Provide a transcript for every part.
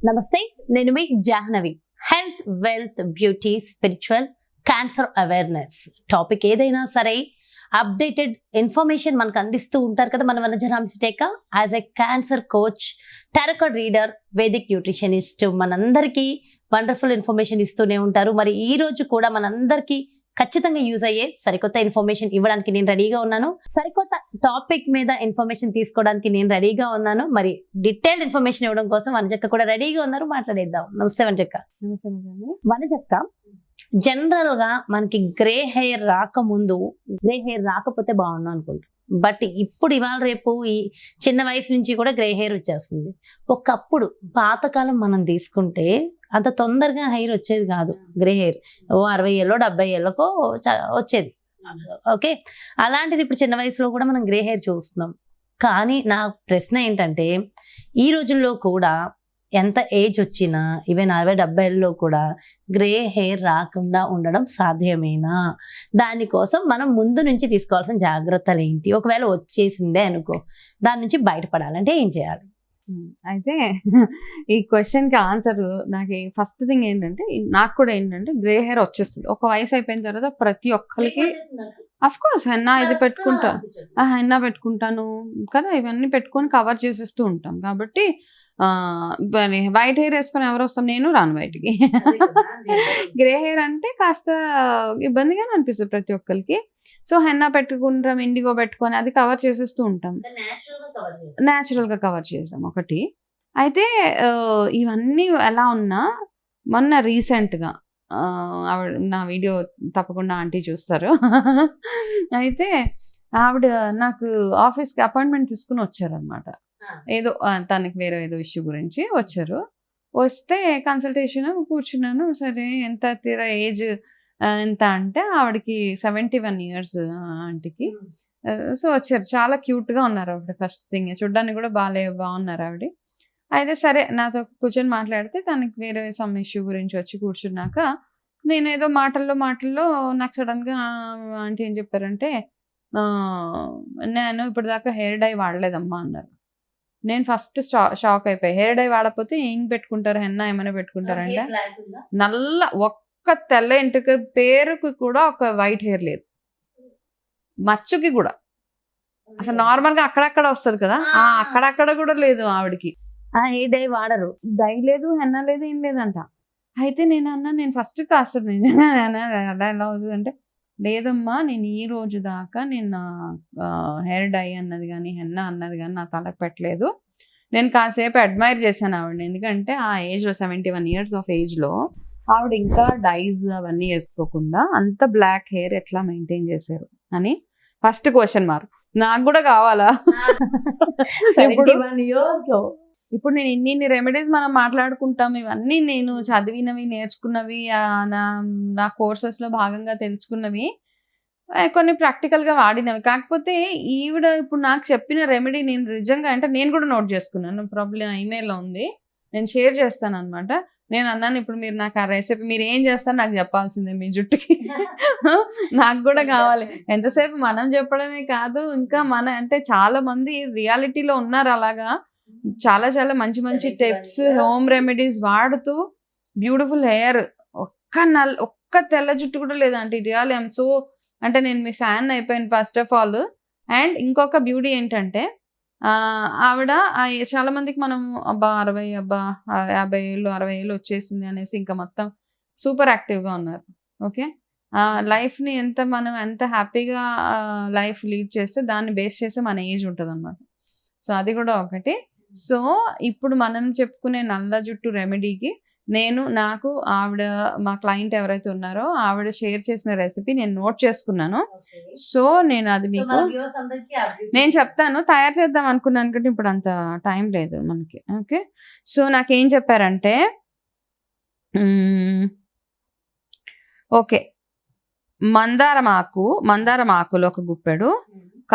నమస్తే, నేను మీ Jahnavi. Health, wealth, beauty, spiritual, cancer awareness topic ఏదైనా సరే అప్డేటెడ్ ఇన్ఫర్మేషన్ మనకు అందిస్తూ ఉంటారు కదా మన వనజరాంశిటేక. As a cancer coach, tarot reader, Vedic nutritionist మనందరికీ వండర్ఫుల్ ఇన్ఫర్మేషన్ ఇస్తూనే ఉంటారు. మరి ఈ రోజు కూడా మనందరికీ ఖచ్చితంగా యూజ్ అయ్యే సరికొత్త ఇన్ఫర్మేషన్ ఇవ్వడానికి నేను రెడీగా ఉన్నాను. సరికొత్త టాపిక్ మీద ఇన్ఫర్మేషన్ తీసుకోవడానికి నేను రెడీగా ఉన్నాను. మరి డీటెయిల్డ్ ఇన్ఫర్మేషన్ ఇవ్వడం కోసం వనజక్క కూడా రెడీగా ఉన్నారు. మాట్లాడేద్దాం. నమస్తే వనజక్క. వనజక్క, జనరల్ గా మనకి గ్రే హెయిర్ రాకముందు గ్రే హెయిర్ రాకపోతే బాగుండు అనుకుంటాం. బట్ ఇప్పుడు ఇవాళ రేపు ఈ చిన్న వయసు నుంచి కూడా గ్రే హెయిర్ వచ్చేస్తుంది. ఒకప్పుడు పాతకాలం మనం తీసుకుంటే అంత తొందరగా హెయిర్ వచ్చేది కాదు. గ్రే హెయిర్ 60 ఏళ్ళో 70 ఏళ్ళకో వచ్చేది. ఓకే, అలాంటిది ఇప్పుడు చిన్న వయసులో కూడా మనం గ్రే హెయిర్ చూస్తున్నాం. కానీ నా ప్రశ్న ఏంటంటే, ఈ రోజుల్లో కూడా ఎంత ఏజ్ వచ్చినా ఈవెన్ 60-70 ఏళ్ళలో కూడా గ్రే హెయిర్ రాకుండా ఉండడం సాధ్యమేనా? దానికోసం మనం ముందు నుంచి తీసుకోవాల్సిన జాగ్రత్తలు ఏంటి? ఒకవేళ వచ్చేసిందే అనుకో, దాని నుంచి బయటపడాలంటే ఏం చేయాలి? అయితే ఈ క్వశ్చన్కి ఆన్సర్ నాకు ఫస్ట్ థింగ్ ఏంటంటే, నాకు కూడా ఏంటంటే గ్రే హెయిర్ వచ్చేస్తుంది ఒక వయసు అయిపోయిన తర్వాత. ప్రతి ఒక్కరికి అఫ్ కోర్స్ హెన్నా ఇది హెన్నా పెట్టుకుంటాను కదా, ఇవన్నీ పెట్టుకొని కవర్ చేసేస్తూ ఉంటాం. కాబట్టి వైట్ హెయిర్ వేసుకొని ఎవరు వస్తాం? నేను రాను బయటికి. గ్రే హెయిర్ అంటే కాస్త ఇబ్బందిగానే అనిపిస్తుంది ప్రతి ఒక్కరికి. సో హెన్నా పెట్టుకుంటాం, ఇండిగో పెట్టుకొని అది కవర్ చేసేస్తూ ఉంటాం. న్యాచురల్గా కవర్ చేసాం ఒకటి. అయితే ఇవన్నీ ఎలా ఉన్నా, మొన్న రీసెంట్గా ఆవిడ నా వీడియో తప్పకుండా ఆంటీ చూస్తారు. అయితే ఆవిడ నాకు ఆఫీస్కి అపాయింట్మెంట్ తీసుకుని వచ్చారనమాట. ఏదో తనకి వేరే ఏదో ఇష్యూ గురించి వచ్చారు. వస్తే కన్సల్టేషన్ కూర్చున్నాను. సరే ఎంత తీరా ఏజ్ ఎంత అంటే ఆవిడకి 71 ఇయర్స్ ఆంటీకి. సో వచ్చారు, చాలా క్యూట్గా ఉన్నారు ఆవిడ. ఫస్ట్ థింగ్ చూడ్డానికి కూడా బాగున్నారు ఆవిడ. అయితే సరే నాతో కూర్చొని మాట్లాడితే తనకి వేరే సమ్ ఇష్యూ గురించి వచ్చి కూర్చున్నాక, నేను ఏదో మాటల్లో నాకు సడన్గా ఆంటీ ఏం చెప్పారంటే, నేను ఇప్పటిదాకా హెయిర్ డై వాడలేదమ్మా అన్నారు. నేను ఫస్ట్ షాక్ అయిపోయి, హెయిర్ డై వాడకపోతే ఏం పెట్టుకుంటారు, హెన్నా ఏమైనా పెట్టుకుంటారంటే నల్ల ఒక్క తెల్ల ఇంటికి పేరుకి కూడా ఒక వైట్ హెయిర్ లేదు, మచ్చుకి కూడా. అసలు నార్మల్ గా అక్కడక్కడ వస్తుంది కదా, అక్కడక్కడ కూడా లేదు ఆవిడకి. హెయిర్ డై వాడరు, డై లేదు, హెన్నా లేదు, ఏం లేదంట. అయితే నేను ఫస్ట్ కాస్త నిజంగా అలా ఎలా అవుతుంది అంటే, లేదమ్మా నేను ఈ రోజు దాకా నేను హెయిర్ డై అన్నది కానీ హెన్నా అన్నది కానీ నా తలకు పెట్టలేదు. నేను కాసేపు అడ్మైర్ చేశాను ఆవిడని, ఎందుకంటే ఆ ఏజ్లో 71 ఇయర్స్ ఆఫ్ ఏజ్లో ఆవిడ ఇంకా డైస్ అవన్నీ వేసుకోకుండా అంత బ్లాక్ హెయిర్ ఎట్లా మెయింటైన్ చేశారు అని ఫస్ట్ క్వశ్చన్ మార్క్. నాకు కూడా కావాలా? ఇప్పుడు నేను ఇన్ని రెమెడీస్ మనం మాట్లాడుకుంటాం, ఇవన్నీ నేను చదివినవి, నేర్చుకున్నవి, నా కోర్సెస్లో భాగంగా తెలుసుకున్నవి, కొన్ని ప్రాక్టికల్గా వాడినవి. కాకపోతే ఈవిడ ఇప్పుడు నాకు చెప్పిన రెమెడీ నేను నిజంగా అంటే నేను కూడా నోట్ చేసుకున్నాను. ప్రాబ్లం ఈమెయిల్లో ఉంది, నేను షేర్ చేస్తాను అనమాట. నేను అన్నాను, ఇప్పుడు మీరు నాకు ఆ రెసిపీ మీరు ఏం చేస్తారు నాకు చెప్పాల్సిందే మీ జుట్టుకి. నాకు కూడా కావాలి. ఎంతసేపు మనం చెప్పడమే కాదు, ఇంకా అంటే చాలా మంది రియాలిటీలో ఉన్నారు అలాగా. చాలా చాలా మంచి టిప్స్, హోమ్ రెమెడీస్ వాడుతూ బ్యూటిఫుల్ హెయిర్, ఒక్క తెల్ల జుట్టు కూడా లేదంటే రియల్ ఐఎమ్ సో అంటే నేను మీ ఫ్యాన్ అయిపోయాను ఫస్ట్ ఆఫ్ ఆల్. అండ్ ఇంకొక బ్యూటీ ఏంటంటే, ఆవిడ చాలా మందికి మనం 50 ఏళ్ళు 60 ఏళ్ళు వచ్చేసింది అనేసి ఇంకా మొత్తం సూపర్ యాక్టివ్గా ఉన్నారు. ఓకే, లైఫ్ని మనం ఎంత హ్యాపీగా లైఫ్ లీడ్ చేస్తే దాన్ని బేస్ చేస్తే మన ఏజ్ ఉంటుంది అనమాట. సో అది కూడా ఒకటి. సో ఇప్పుడు మనం చెప్పుకునే నల్ల జుట్టు రెమెడీకి నాకు ఆవిడ మా క్లయింట్ ఎవరైతే ఉన్నారో ఆవిడ షేర్ చేసిన రెసిపీ నేను నోట్ చేసుకున్నాను. సో నేను అది మీకు నేను చెప్తాను. తయారు చేద్దాం అనుకున్నాను కానీ ఇప్పుడు అంత టైం లేదు మనకి. ఓకే, సో నాకేం చెప్పారంటే, ఓకే, మందారం ఆకులు ఒక గుప్పెడు,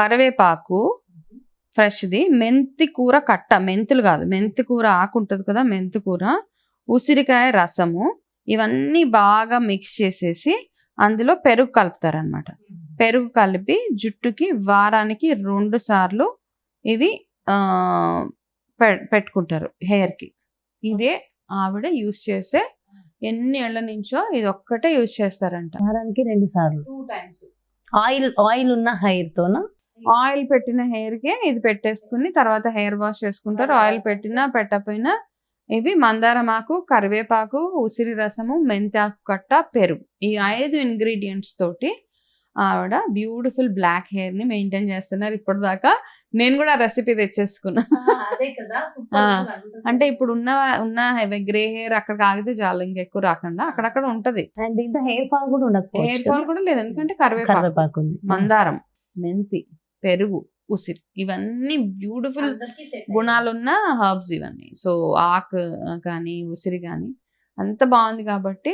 కరివేపాకు ఫ్రెష్ది, మెంతి కూర కట్ట, మెంతులు కాదు, మెంతి కూర ఆకు ఉంటుంది కదా, మెంతి కూర, ఉసిరికాయ రసము, ఇవన్నీ బాగా మిక్స్ చేసేసి అందులో పెరుగు కలుపుతారనమాట. పెరుగు కలిపి జుట్టుకి వారానికి 2 సార్లు ఇవి పెట్టుకుంటారు హెయిర్కి. ఇదే ఆవిడ యూజ్ చేసే ఎన్ని ఏళ్ల నుంచో ఇది ఒక్కటే యూజ్ చేస్తారంట. వారానికి 2 సార్లు 2 times. ఆయిల్ ఉన్న హెయిర్ తోనా? ఆయిల్ పెట్టిన హెయిర్ కే ఇది పెట్టేసుకుని తర్వాత హెయిర్ వాష్ చేసుకుంటారు. ఆయిల్ పెట్టినా పెట్టకపోయినా ఇవి మందారమాకు, కరివేపాకు, ఉసిరి రసము, మెంతాకు కట్ట, పెరుగు, ఈ 5 ఇంగ్రీడియంట్స్ తోటి ఆవిడ బ్యూటిఫుల్ బ్లాక్ హెయిర్ ని మెయింటైన్ చేస్తున్నారు. ఇప్పటిదాకా నేను కూడా రెసిపీ తెచ్చేసుకున్నా. అంటే ఇప్పుడు ఉన్న గ్రే హెయిర్ అక్కడికి ఆగితే చాలు, ఇంకెక్కువ రాకుండా అక్కడక్కడ ఉంటది. అండ్ దీంతో హెయిర్ ఫాల్ కూడా ఉండకపోవచ్చు. హెయిర్ ఫాల్ కూడా లేదు, ఎందుకంటే కరివేపాకు ఉంది, మందారం, మెంతి, పెరుగు, ఉసిరి, ఇవన్నీ బ్యూటిఫుల్ గుణాలున్న హర్బ్స్ ఇవన్నీ. సో ఆకు కానీ ఉసిరి కానీ అంత బాగుంది కాబట్టి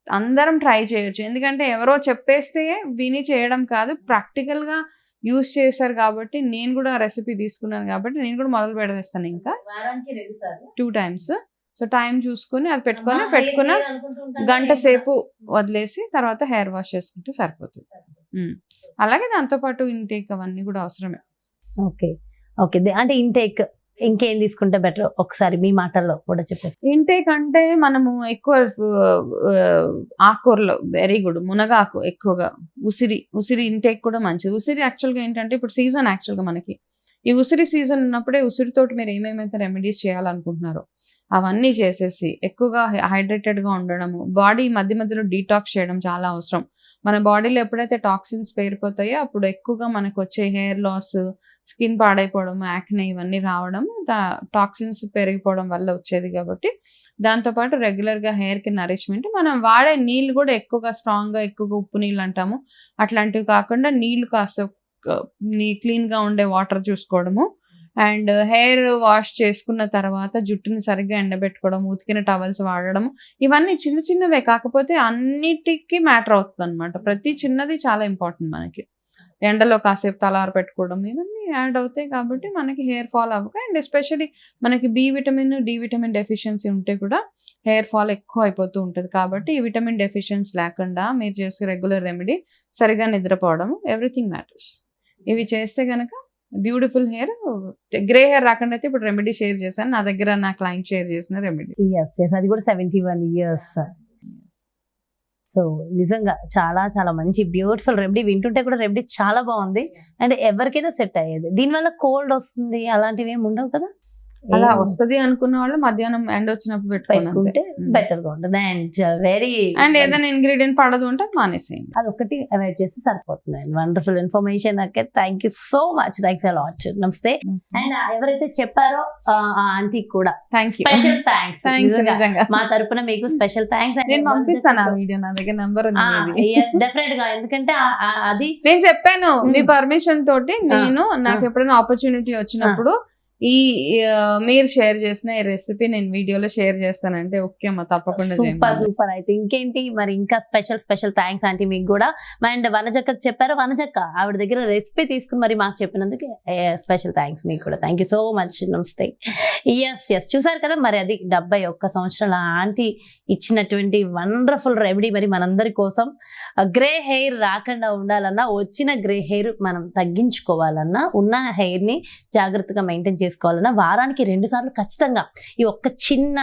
అందరం ట్రై చేయొచ్చు. ఎందుకంటే ఎవరో చెప్పేస్తే విని చేయడం కాదు, ప్రాక్టికల్ గా యూజ్ చేశారు కాబట్టి నేను కూడా రెసిపీ తీసుకున్నాను కాబట్టి నేను కూడా మొదలు పెడేస్తాను. ఇంకా 2 times. సో టైం చూసుకుని అది పెట్టుకున్న గంట సేపు వదిలేసి తర్వాత హెయిర్ వాష్ చేసుకుంటే సరిపోతుంది. అలాగే దాంతో పాటు ఇంటేక్ అవన్నీ కూడా అవసరమే. Okay okay. అంటే ఇంటేక్ ఇంకేం తీసుకుంటే బెటర్ ఒకసారి మీ మాటల్లో కూడా చెప్పేసి. ఇంటేక్ అంటే మనము ఎక్కువ ఆకుకూరలో వెరీ గుడ్, మునగాకు ఎక్కువగా, ఉసిరి ఇంటేక్ కూడా మంచిది. ఉసిరి యాక్చువల్గా ఏంటంటే ఇప్పుడు సీజన్, యాక్చువల్గా మనకి ఈ ఉసిరి సీజన్ ఉన్నప్పుడే ఉసిరితోటి మీరు ఏమేమైతే రెమెడీస్ చేయాలనుకుంటున్నారో అవన్నీ చేసేసి ఎక్కువగా హైడ్రేటెడ్గా ఉండడము, బాడీ మధ్య మధ్యలో డీటాక్స్ చేయడం చాలా అవసరం. మన బాడీలో ఎప్పుడైతే టాక్సిన్స్ పేరిపోతాయో అప్పుడు ఎక్కువగా మనకు వచ్చే హెయిర్ లాస్, స్కిన్ పాడైపోవడం, యాక్నే ఇవన్నీ రావడం టాక్సిన్స్ పెరిగిపోవడం వల్ల వచ్చేది. కాబట్టి దాంతోపాటు రెగ్యులర్గా హెయిర్కి నరిష్మెంట్, మనం వాడే నీళ్ళు కూడా ఎక్కువగా స్ట్రాంగ్గా, ఎక్కువగా ఉప్పు నీళ్ళు అంటాము అట్లాంటివి కాకుండా నీళ్ళు కాస్త క్లీన్గా ఉండే వాటర్ చూసుకోవడము. అండ్ హెయిర్ వాష్ చేసుకున్న తర్వాత జుట్టుని సరిగ్గా ఎండబెట్టుకోవడం, ఉతికిన టవల్స్ వాడడం, ఇవన్నీ చిన్న చిన్నవే కాకపోతే అన్నిటికీ మ్యాటర్ అవుతుంది అనమాట. ప్రతి చిన్నది చాలా ఇంపార్టెంట్ మనకి. ఎండలో కాసేపు తలారు పెట్టుకోవడం ఇవన్నీ యాడ్ అవుతాయి కాబట్టి మనకి హెయిర్ ఫాల్ అవ్వక, అండ్ ఎస్పెషల్లీ మనకి B vitamin, D vitamin deficiency ఉంటే కూడా హెయిర్ ఫాల్ ఎక్కువ అయిపోతూ ఉంటుంది. కాబట్టి ఈ విటమిన్ డెఫిషియన్సీ లేకుండా మీరు చేసే రెగ్యులర్ రెమెడీ, సరిగా నిద్రపోవడం, ఎవ్రీథింగ్ మ్యాటర్స్. ఇవి చేస్తే కనుక బ్యూటిఫుల్ హెయిర్, గ్రే హెయిర్ రాకుండా అయితే ఇప్పుడు రెమెడీ షేర్ చేశాను, నా దగ్గర నా క్లయింట్ షేర్ చేసిన రెమెడీ. అది కూడా 71 years. సో నిజంగా చాలా చాలా మంచి బ్యూటిఫుల్ రెమెడీ. వింటుంటే కూడా రెమెడీ చాలా బాగుంది అండ్ ఎవరికైనా సెట్ అయ్యేది. దీనివల్ల కోల్డ్ వస్తుంది అలాంటివి ఏమి ఉండవు కదా? అలా వస్తుంది అనుకున్న వాళ్ళు మధ్యాహ్నం ఎండ్ వచ్చినప్పుడు పెట్టుకుంటే బెటర్ గా ఉంటుంది. అండ్ ఏదైనా ఇంగ్రీడియంట్ పడదు అంటే మానేసేయండి, అది ఒకటి అవాయిడ్ చేస్తే సరిపోతుంది. Wonderful information. Thank you so much, thanks a lot. నమస్తే. అండ్ ఎవరైతే చెప్పారో ఆ ఆంటీ కూడా స్పెషల్ థ్యాంక్స్. మా తరపున మీకు స్పెషల్ థ్యాంక్స్. నేను పంపిస్తాను ఆ వీడియో, నా దగ్గర నంబర్ ఉంది. డెఫినెట్ గా, ఎందుకంటే అది నేను చెప్పాను మీ పర్మిషన్ తోటి. నేను నాకు ఎప్పుడైనా ఆపర్చునిటీ వచ్చినప్పుడు ఈ మీరు షేర్ చేసిన ఈ రెసిపీ నేను వీడియోలో షేర్ చేస్తానంటే ఓకే అమ్మా, తప్పకుండా. సూపర్. అయితే ఇంకేంటి మరి, ఇంకా స్పెషల్ థ్యాంక్స్ ఆంటీ మీకు కూడా. అండ్ వనజక్కకు చెప్పారు, వనజక్క ఆవిడ దగ్గర రెసిపీ తీసుకుని మరి మాకు చెప్పినందుకు స్పెషల్ థ్యాంక్స్ మీకు కూడా. Thank you so much. నమస్తే. ఎస్ చూసారు కదా, మరి అది 71 సంవత్సరాల ఆంటీ ఇచ్చినటువంటి వండర్ఫుల్ రెమెడీ. మరి మనందరి కోసం గ్రే హెయిర్ రాకుండా ఉండాలన్నా, వచ్చిన గ్రే హెయిర్ మనం తగ్గించుకోవాలన్నా, ఉన్న హెయిర్ ని జాగ్రత్తగా మెయింటైన్ చేసుకోవాలన్నా వారానికి 2 సార్లు ఖచ్చితంగా ఈ ఒక్క చిన్న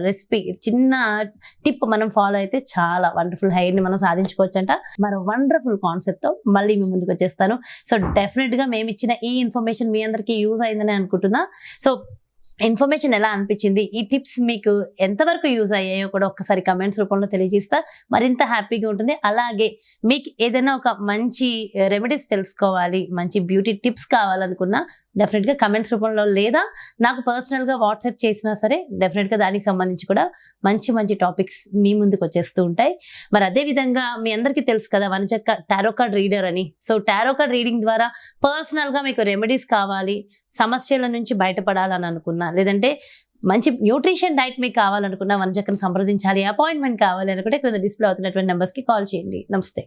రెసిపీ, చిన్న టిప్ మనం ఫాలో అయితే చాలా వండర్ఫుల్ హెయిర్ ని మనం సాధించుకోవచ్చు అంట. మరో వండర్ఫుల్ కాన్సెప్ట్ తో మళ్ళీ మీ ముందుకు వచ్చేస్తాను. సో డెఫినెట్ గా మేము ఇచ్చిన ఈ ఇన్ఫర్మేషన్ మీ అందరికీ యూజ్ అయిందని అనుకుంటున్నా. సో ఇన్ఫర్మేషన్ ఎలా అనిపించింది, ఈ టిప్స్ మీకు ఎంతవరకు యూజ్ అయ్యాయో కూడా ఒక్కసారి కమెంట్స్ రూపంలో తెలియజేస్తా మరింత హ్యాపీగా ఉంటుంది. అలాగే మీకు ఏదైనా ఒక మంచి రెమెడీస్ తెలుసుకోవాలి, మంచి బ్యూటీ టిప్స్ కావాలనుకున్నా డెఫినెట్గా కమెంట్స్ రూపంలో లేదా నాకు పర్సనల్గా వాట్సాప్ చేసినా సరే డెఫినెట్గా దానికి సంబంధించి కూడా మంచి టాపిక్స్ మీ ముందుకు వచ్చేస్తూ ఉంటాయి. మరి అదే విధంగా మీ అందరికీ తెలుసు కదా వనజక్క టారో కార్డ్ రీడర్ అని. సో టారో కార్డ్ రీడింగ్ ద్వారా పర్సనల్గా మీకు రెమెడీస్ కావాలి, సమస్యల నుంచి బయటపడాలని అనుకున్నా, లేదంటే మంచి న్యూట్రిషన్ డైట్ మీకు కావాలనుకున్నా వనజక్కను సంప్రదించాలి, అపాయింట్మెంట్ కావాలి అనుకుంటే కింద డిస్ప్లే అవుతున్నటువంటి నెంబర్స్కి కాల్ చేయండి. నమస్తే.